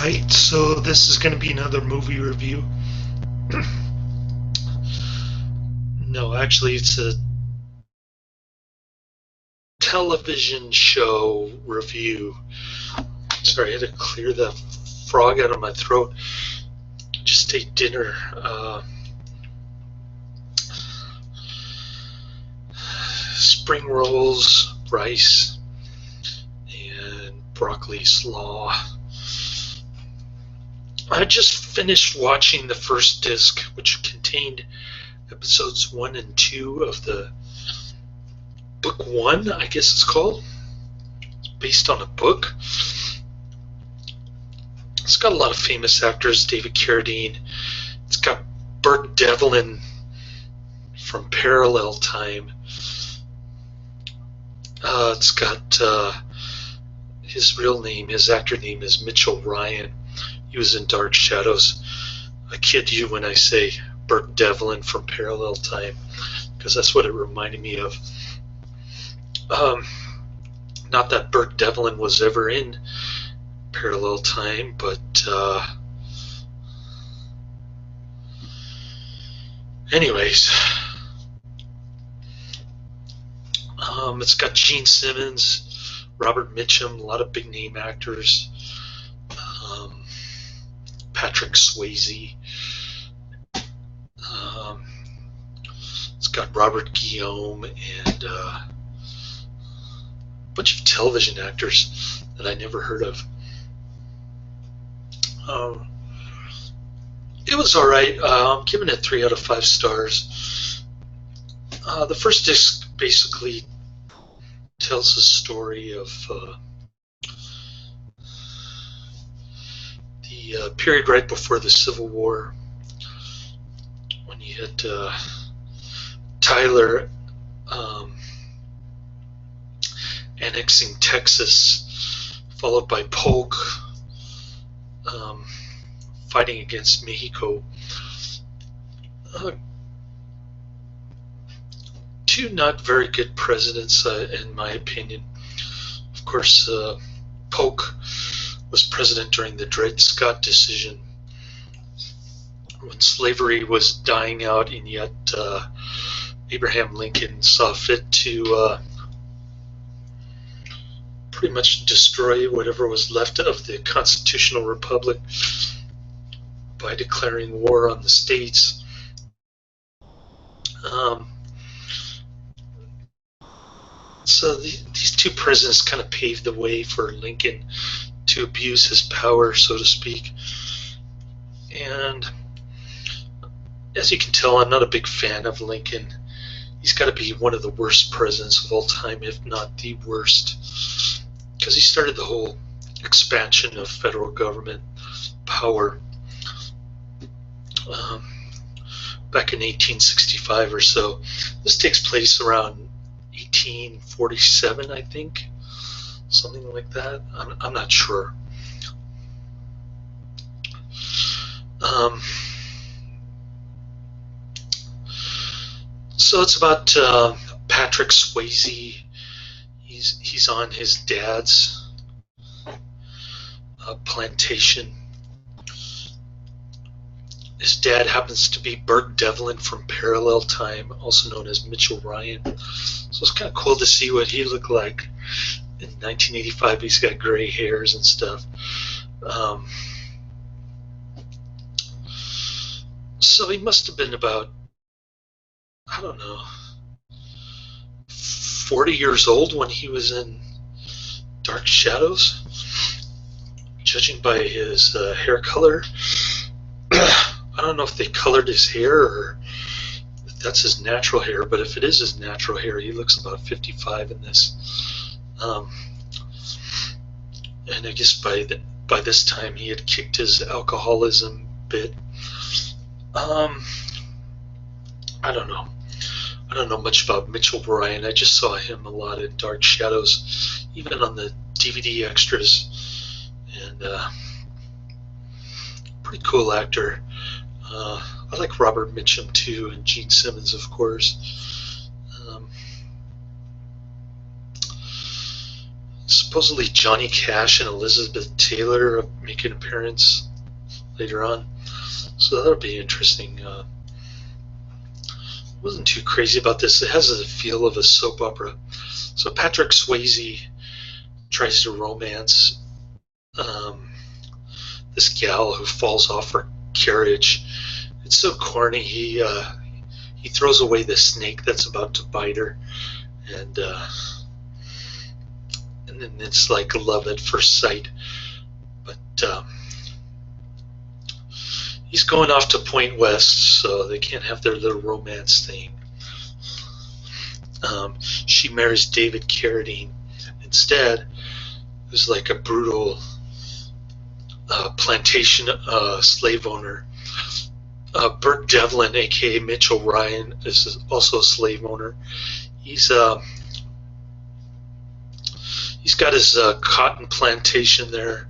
Right, so this is going to be another movie review. No, actually, it's a television show review. Sorry, I had to clear the frog out of my throat. Just ate dinner. Spring rolls, rice, and broccoli slaw. I just finished watching the first disc, which contained episodes 1 and 2 of the book 1, I guess it's called. It's based on a book. It's got a lot of famous actors, David Carradine. It's got Burt Devlin from Parallel Time. It's got his real name, his actor name is Mitchell Ryan. He was in Dark Shadows. I kid you when I say Burt Devlin from Parallel Time, because that's what it reminded me of. Not that Burt Devlin was ever in Parallel Time, but anyways, it's got Gene Simmons, Robert Mitchum, a lot of big name actors, Patrick Swayze. It's got Robert Guillaume and a bunch of television actors that I never heard of. It was alright. I'm giving it 3 out of 5 stars. The first disc basically tells the story of the period right before the Civil War, when you had Tyler annexing Texas, followed by Polk fighting against Mexico. Two not very good presidents, in my opinion. Of course, Polk was president during the Dred Scott decision, when slavery was dying out, and yet Abraham Lincoln saw fit to pretty much destroy whatever was left of the constitutional republic by declaring war on the states. So these two presidents kind of paved the way for Lincoln to abuse his power, so to speak. And as you can tell, I'm not a big fan of Lincoln. He's got to be one of the worst presidents of all time, if not the worst, because he started the whole expansion of federal government power back in 1865 or so. This takes place around 1847, I think, something like that. I'm not sure. So it's about Patrick Swayze. He's on his dad's plantation. His dad happens to be Burt Devlin from Parallel Time, also known as Mitchell Ryan. So it's kind of cool to see what he looked like in 1985. He's got gray hairs and stuff. So he must have been about, I don't know, 40 years old when he was in Dark Shadows, judging by his hair color. I don't know if they colored his hair or if that's his natural hair, but if it is his natural hair, he looks about 55 in this. And I guess by this time he had kicked his alcoholism bit. I don't know. I don't know much about Mitchell Ryan. I just saw him a lot in Dark Shadows, even on the DVD extras. And pretty cool actor. I like Robert Mitchum too, and Gene Simmons, of course. It's supposedly Johnny Cash and Elizabeth Taylor make an appearance later on. So that'll be interesting. Wasn't too crazy about this. It has a feel of a soap opera. So Patrick Swayze tries to romance this gal who falls off her carriage. It's so corny. He throws away the snake that's about to bite her, and then it's like love at first sight. But he's going off to Point West, so they can't have their little romance thing. She marries David Carradine instead, who's like a brutal plantation slave owner. Burt Devlin, aka Mitchell Ryan, is also a slave owner. He's got his cotton plantation there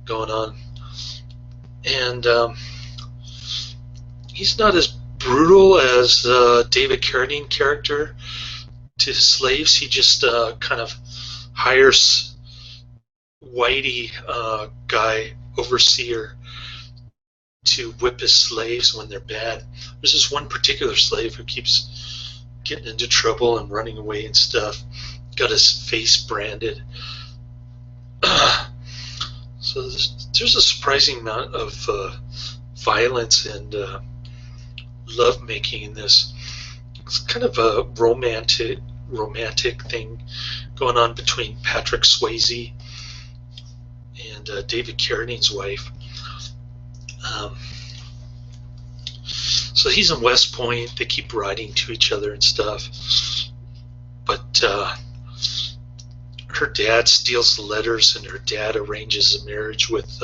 going on, and he's not as brutal as David Carradine character to his slaves. He just kind of hires whitey guy, overseer, to whip his slaves when they're bad. There's this one particular slave who keeps getting into trouble and running away and stuff. Got his face branded. So there's a surprising amount of violence and love-making in this. It's kind of a romantic thing going on between Patrick Swayze and David Carradine's wife. So he's in West Point. They keep writing to each other and stuff. But her dad steals the letters, and her dad arranges a marriage with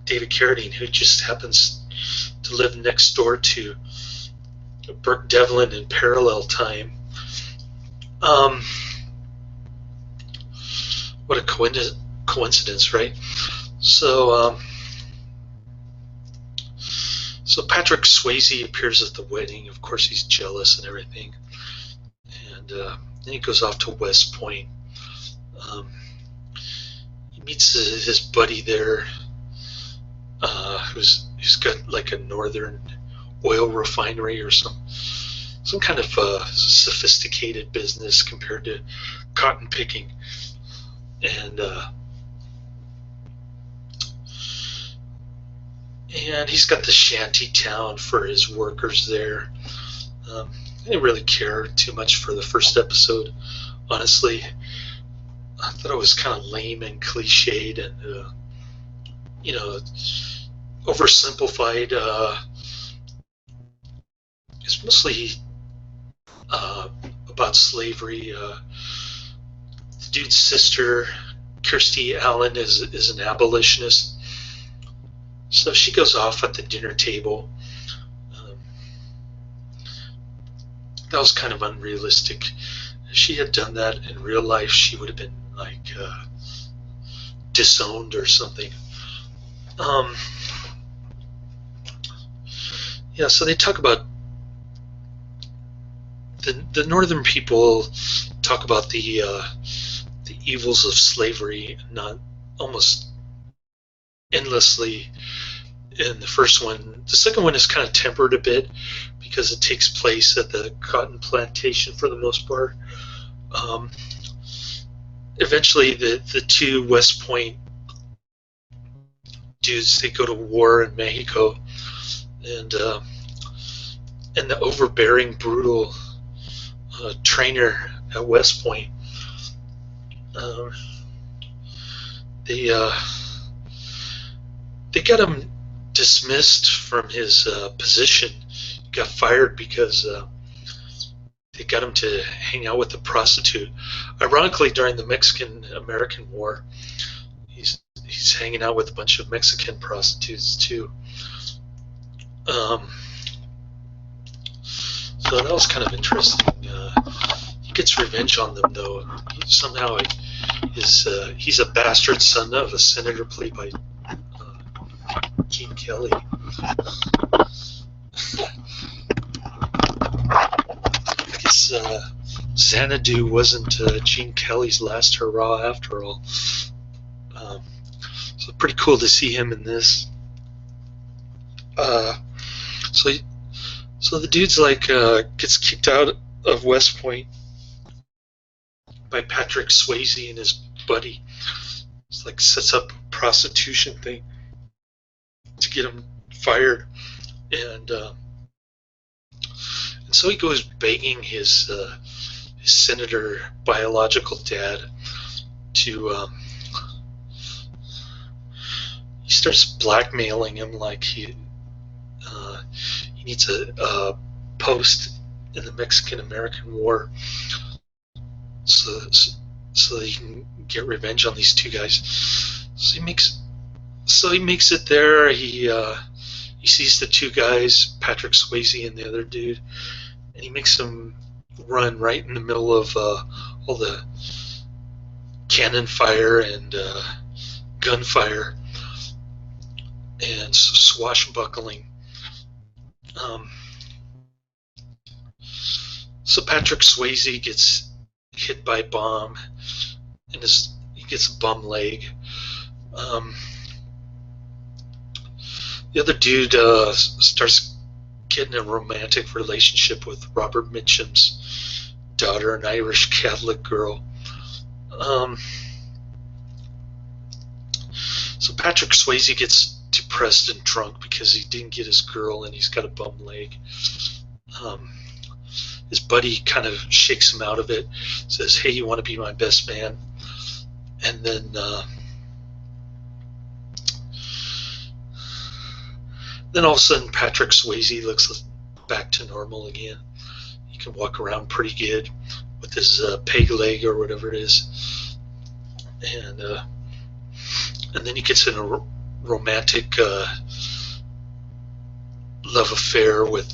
David Carradine, who just happens to live next door to Burt Devlin in parallel time. What a coincidence, right? So Patrick Swayze appears at the wedding. Of course, he's jealous and everything. And then he goes off to West Point. He meets his buddy there, who's got like a northern oil refinery or some kind of sophisticated business compared to cotton picking. And he's got the shanty town for his workers there. I didn't really care too much for the first episode, honestly. I thought it was kind of lame and cliched and, oversimplified. It's mostly about slavery. The dude's sister, Kirstie Allen, is an abolitionist. So she goes off at the dinner table. That was kind of unrealistic. If she had done that in real life, she would have been like disowned or something. Yeah, so they talk about the northern people talk about the evils of slavery, not almost endlessly in the first one. The second one is kind of tempered a bit because it takes place at the cotton plantation for the most part. Eventually the two West Point dudes, they go to war in Mexico, and the overbearing, brutal trainer at West Point, they got him dismissed from his position. He got fired because they got him to hang out with a prostitute. Ironically, during the Mexican-American War, he's hanging out with a bunch of Mexican prostitutes too. So that was kind of interesting. He gets revenge on them, though. Somehow he's a bastard son of a senator played by Gene Kelly. I guess Xanadu wasn't Gene Kelly's last hurrah after all. So pretty cool to see him in this. So the dude's like gets kicked out of West Point by Patrick Swayze and his buddy. It's like sets up a prostitution thing to get him fired, and so he goes begging his senator biological dad to. He starts blackmailing him like he needs a post in the Mexican-American War, so that he can get revenge on these two guys. So he makes it there. He sees the two guys, Patrick Swayze and the other dude, and he makes them run right in the middle of all the cannon fire and gunfire and swashbuckling. So Patrick Swayze gets hit by a bomb, and he gets a bum leg. The other dude starts getting a romantic relationship with Robert Mitchum's daughter, an Irish Catholic girl. So Patrick Swayze gets depressed and drunk because he didn't get his girl and he's got a bum leg. His buddy kind of shakes him out of it, says, "Hey, you want to be my best man?" And then all of a sudden Patrick Swayze looks back to normal again. He can walk around pretty good with his peg leg or whatever it is. And then he gets in a romantic love affair with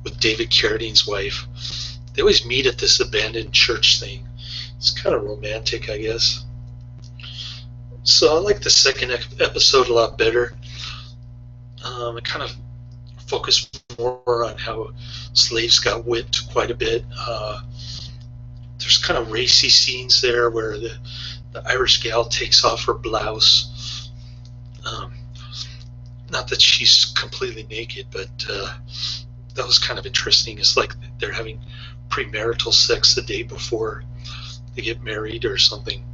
with David Carradine's wife. They always meet at this abandoned church thing. It's kind of romantic, I guess. So I like the second episode a lot better. It kind of focused more on how slaves got whipped quite a bit. There's kind of racy scenes there where the Irish gal takes off her blouse. Not that she's completely naked, but that was kind of interesting. It's like they're having premarital sex the day before they get married or something.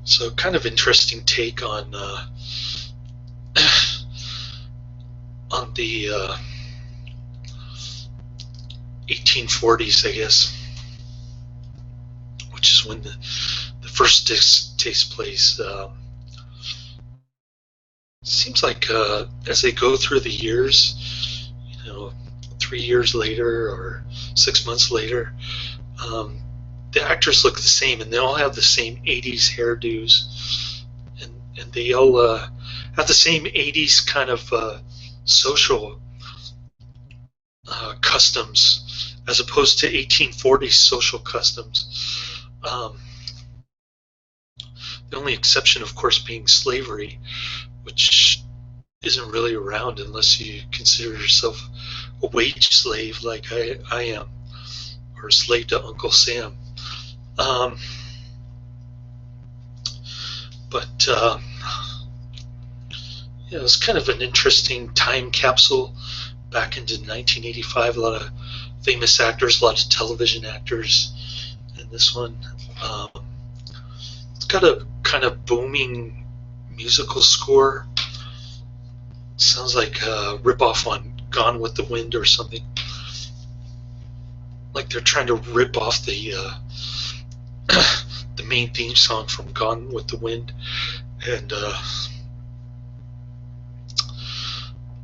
So kind of interesting take on the 1840s, I guess, which is when the first disc takes place. Seems like as they go through the years, 3 years later or 6 months later, the actors look the same, and they all have the same 80s hairdos, and they all have the same 80s kind of social customs, as opposed to 1840s social customs. The only exception, of course, being slavery, which isn't really around unless you consider yourself a wage slave like I am, or a slave to Uncle Sam. It was kind of an interesting time capsule back into 1985. A lot of famous actors, a lot of television actors in this one. It's got a kind of booming musical score. Sounds like a ripoff on Gone with the Wind or something. Like they're trying to rip off the the main theme song from Gone with the Wind, and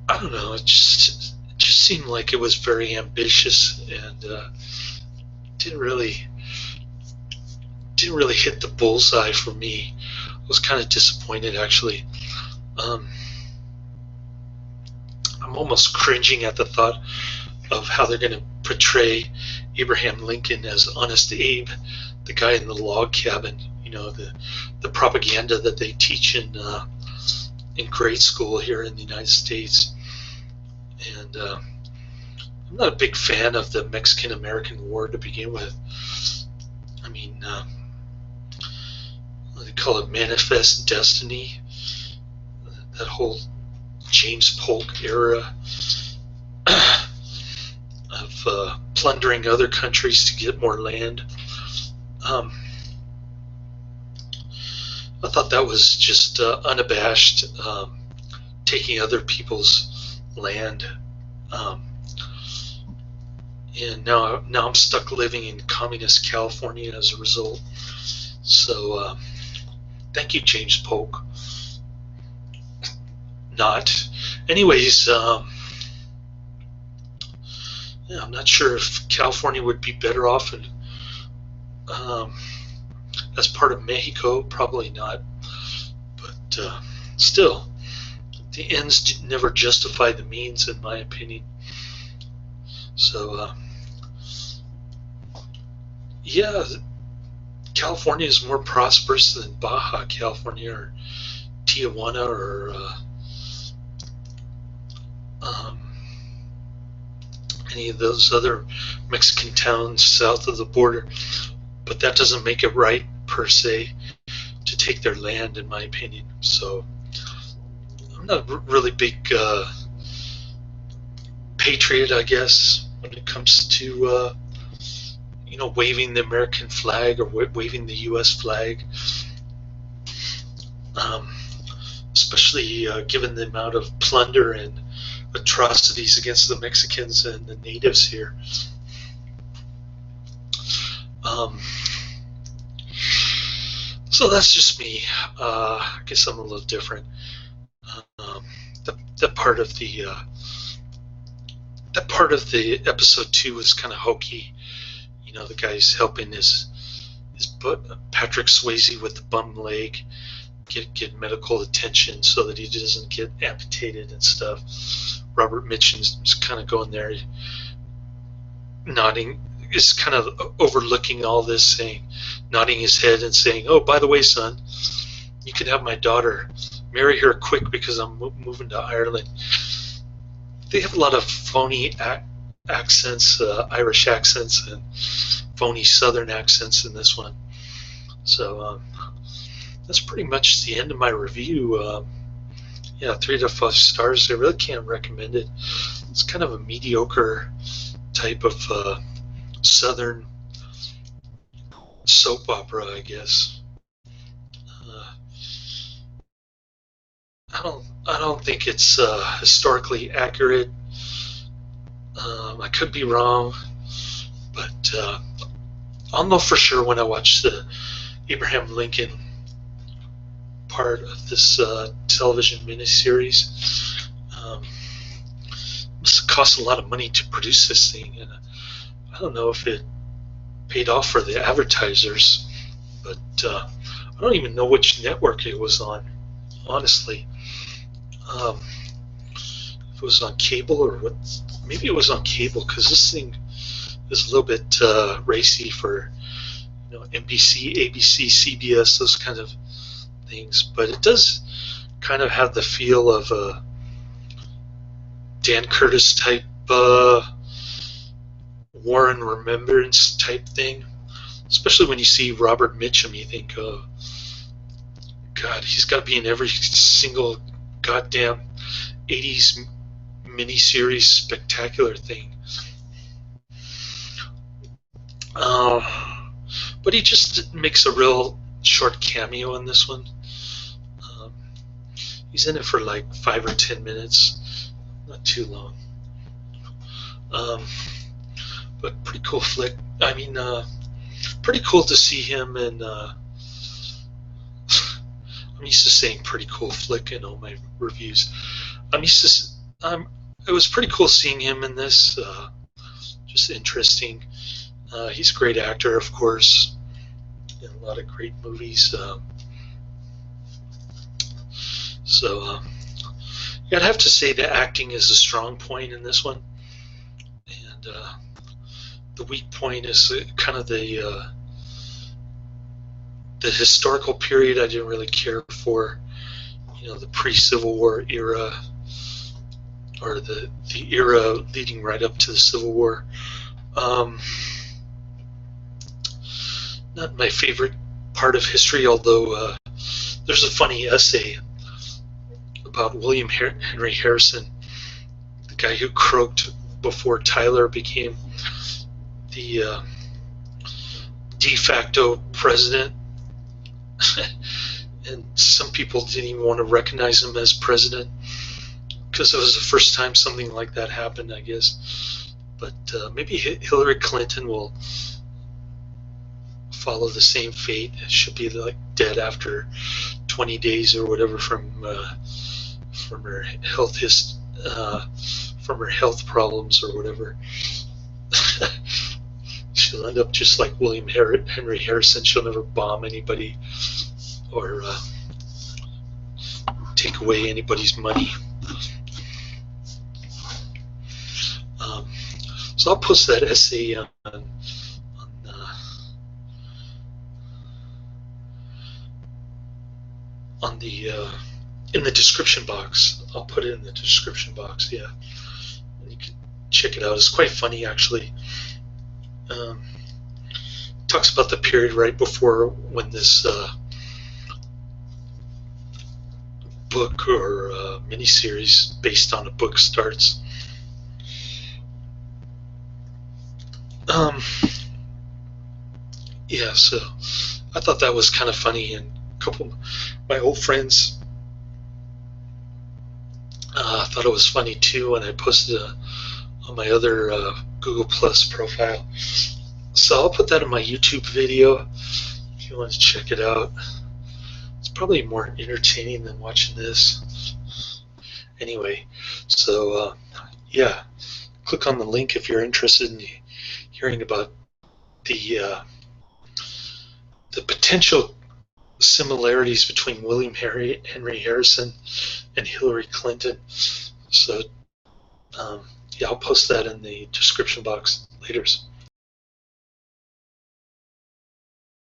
I don't know. It just seemed like it was very ambitious and didn't really hit the bullseye for me. I was kind of disappointed, actually. I'm almost cringing at the thought of how they're going to portray Abraham Lincoln as Honest Abe, the guy in the log cabin. The propaganda that they teach in grade school here in the United States. And I'm not a big fan of the Mexican-American War to begin with. I mean, what they call it, Manifest Destiny, that whole James Polk era of plundering other countries to get more land. I thought that was just unabashed, taking other people's land. And now I'm stuck living in communist California as a result. So thank you, James Polk. Not. Anyways, yeah, I'm not sure if California would be better off as part of Mexico. Probably not. But still, the ends never justify the means, in my opinion. So, yeah, California is more prosperous than Baja California or Tijuana or any of those other Mexican towns south of the border. But that doesn't make it right, per se, to take their land, in my opinion. So I'm not a really big patriot, I guess, when it comes to waving the American flag or waving the U.S. flag, especially given the amount of plunder and atrocities against the Mexicans and the natives here. So that's just me. I guess I'm a little different. That part of the episode 2 was kind of hokey. The guy's helping his Patrick Swayze with the bum leg get medical attention so that he doesn't get amputated and stuff. Robert Mitchum's kind of going there, nodding, is kind of overlooking all this, nodding his head and saying, "Oh, by the way, son, you can have my daughter. Marry her quick because I'm moving to Ireland." They have a lot of phony accents, Irish accents, and phony Southern accents in this one. So that's pretty much the end of my review. Yeah, 3 to 5 stars. I really can't recommend it. It's kind of a mediocre type of Southern soap opera, I guess. I don't think it's historically accurate. I could be wrong, but I'll know for sure when I watch the Abraham Lincoln part of this television miniseries. It must cost a lot of money to produce this thing, and I don't know if it paid off for the advertisers, but I don't even know which network it was on, honestly. If it was on cable or what. Maybe it was on cable, because this thing is a little bit racy for NBC, ABC, CBS, those kind of things. But it does kind of have the feel of a Dan Curtis type War and Remembrance type thing. Especially when you see Robert Mitchum, you think, oh, God, he's got to be in every single goddamn 80s miniseries spectacular thing. But he just makes a real short cameo in this one. He's in it for like 5 or 10 minutes, not too long. But pretty cool flick. I mean, pretty cool to see him, and I'm used to saying pretty cool flick in all my reviews. It was pretty cool seeing him in this. Just interesting. He's a great actor, of course, in a lot of great movies. So I'd have to say the acting is a strong point in this one, and the weak point is kind of the historical period I didn't really care for. The pre-Civil War era. or the era leading right up to the Civil War. Not my favorite part of history, although there's a funny essay about William Henry Harrison, the guy who croaked before Tyler became the de facto president. And some people didn't even want to recognize him as president because it was the first time something like that happened, I guess. But maybe Hillary Clinton will follow the same fate. She'll be like dead after 20 days or whatever from her health problems or whatever. She'll end up just like William Henry Harrison. She'll never bomb anybody or take away anybody's money. So I'll post that essay in the description box. I'll put it in the description box. Yeah, and you can check it out. It's quite funny, actually. Talks about the period right before when this book or miniseries based on a book starts. Yeah, so I thought that was kind of funny, and a couple of my old friends thought it was funny too, and I posted it on my other Google Plus profile. So I'll put that in my YouTube video if you want to check it out. It's probably more entertaining than watching this. Anyway, so yeah, click on the link if you're interested in hearing about the potential similarities between William Henry Harrison and Hillary Clinton. So yeah, I'll post that in the description box later.